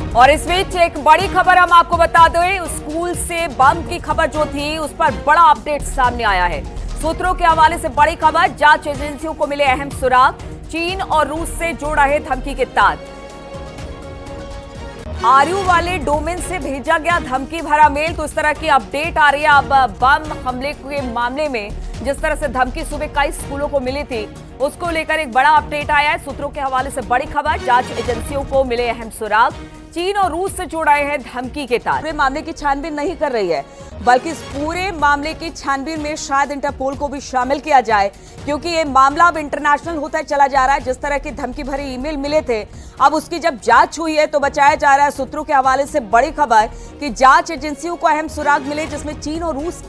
और इस बीच एक बड़ी खबर हम आपको बता दें, स्कूल से बम की खबर जो थी उस पर बड़ा अपडेट सामने आया है। सूत्रों के हवाले से बड़ी खबर, जांच एजेंसियों को मिले अहम सुराग, चीन और रूस से जोड़ रहे धमकी के तार। आरयू वाले डोमेन से भेजा गया धमकी भरा मेल, तो इस तरह की अपडेट आ रही है। अब बम हमले के मामले में जिस तरह से धमकी सुबह कई स्कूलों को मिली थी, उसको लेकर एक बड़ा अपडेट आया है। सूत्रों के हवाले से बड़ी खबर, जांच एजेंसियों को मिले अहम सुराग, चीन और रूस से जोड़ाए हैं धमकी के तार। पूरे मामले की छानबीन नहीं कर रही है, बल्कि इस पूरे मामले की छानबीन में शायद इंटरपोल को भी शामिल किया जाए, क्योंकि ये मामला अब इंटरनेशनल होता चला जा रहा है। जिस तरह की धमकी भरे ईमेल मिले थे, अब उसकी जब जांच हुई है तो बचाया जा रहा है। सूत्रों के हवाले से बड़ी खबर कि जांच एजेंसियों को अहम सुराग मिले, जिसमें चीन और रूस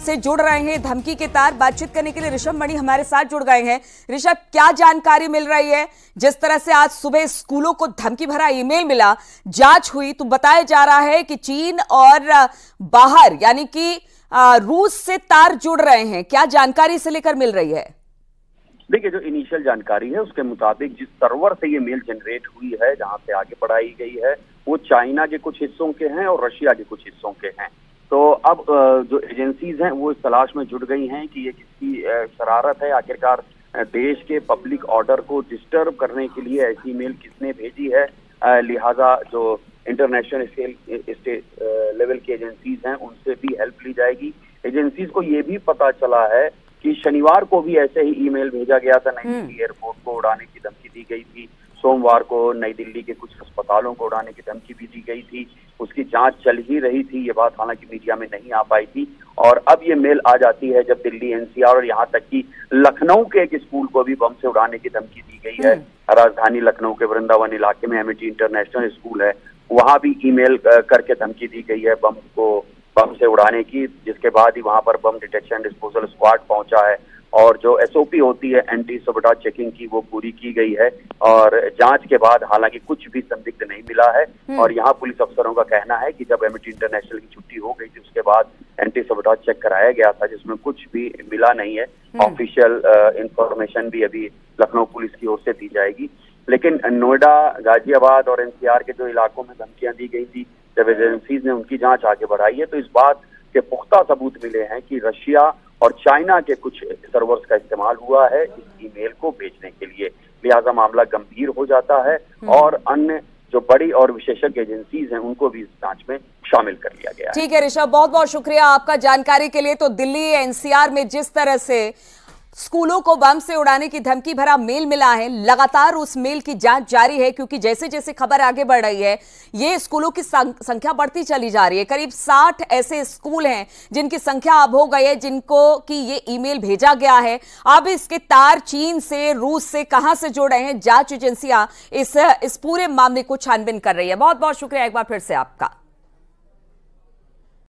से जुड़ रहे हैं धमकी के तार। बातचीत करने के लिए ऋषभ मणि हमारे साथ जुड़ गए हैं। ऋषभ, क्या जानकारी मिल रही है? जिस तरह से आज सुबह स्कूलों को धमकी भरा ईमेल मिला, जांच हुई, तो बताया जा रहा है कि चीन और बाहर यानी कि रूस से तार जुड़ रहे हैं। क्या जानकारी से लेकर मिल रही है? देखिए, जो इनिशियल जानकारी है उसके मुताबिक जिस सर्वर से ये मेल जनरेट हुई है, जहां से आगे बढ़ाई गई है, वो चाइना के कुछ हिस्सों के हैं और रशिया के कुछ हिस्सों के हैं। तो अब जो एजेंसीज हैं वो इस तलाश में जुट गई हैं कि ये किसकी शरारत है, आखिरकार देश के पब्लिक ऑर्डर को डिस्टर्ब करने के लिए ऐसी मेल किसने भेजी है। लिहाजा जो इंटरनेशनल लेवल की एजेंसीज हैं उनसे भी हेल्प ली जाएगी। एजेंसीज को ये भी पता चला है कि शनिवार को भी ऐसे ही ईमेल भेजा गया था, नई दिल्ली एयरपोर्ट को उड़ाने की धमकी दी गई थी। सोमवार को नई दिल्ली के कुछ अस्पतालों को उड़ाने की धमकी भी दी गई थी। उसकी जांच चल ही रही थी, ये बात हालांकि मीडिया में नहीं आ पाई थी। और अब ये मेल आ जाती है जब दिल्ली, एनसीआर और यहाँ तक कि लखनऊ के एक स्कूल को भी बम से उड़ाने की धमकी दी गई है। राजधानी लखनऊ के वृंदावन इलाके में एमिटी इंटरनेशनल स्कूल है, वहां भी ईमेल करके धमकी दी गई है बम से उड़ाने की, जिसके बाद ही वहां पर बम डिटेक्शन डिस्पोजल स्क्वाड पहुंचा है और जो एसओपी होती है एंटी सबोटाज चेकिंग की, वो पूरी की गई है। और जांच के बाद हालांकि कुछ भी संदिग्ध नहीं मिला है। और यहाँ पुलिस अफसरों का कहना है कि जब एमिटी इंटरनेशनल की छुट्टी हो गई थी, उसके बाद एंटी सबोटाज चेक कराया गया था, जिसमें कुछ भी मिला नहीं है। ऑफिशियल इंफॉर्मेशन भी अभी लखनऊ पुलिस की ओर से दी जाएगी। लेकिन नोएडा, गाजियाबाद और एनसीआर के जो इलाकों में धमकियां दी गई थी, जब एजेंसीज ने उनकी जांच आगे बढ़ाई है, तो इस बात के पुख्ता सबूत मिले हैं कि रशिया और चाइना के कुछ सर्वर्स का इस्तेमाल हुआ है इस ईमेल को भेजने के लिए। लिहाजा मामला गंभीर हो जाता है और अन्य जो बड़ी और विशेषज्ञ एजेंसीज हैं उनको भी इस जांच में शामिल कर लिया गया है। ठीक है ऋषभ, बहुत बहुत शुक्रिया आपका जानकारी के लिए। तो दिल्ली एनसीआर में जिस तरह से स्कूलों को बम से उड़ाने की धमकी भरा मेल मिला है, लगातार उस मेल की जांच जारी है, क्योंकि जैसे जैसे खबर आगे बढ़ रही है, ये स्कूलों की संख्या बढ़ती चली जा रही है। करीब 60 ऐसे स्कूल हैं जिनकी संख्या अब हो गई है, जिनको कि ये ईमेल भेजा गया है। अब इसके तार चीन से, रूस से कहां से जुड़ रहे हैं, जांच एजेंसियां इस पूरे मामले को छानबीन कर रही है। बहुत बहुत शुक्रिया एक बार फिर से आपका।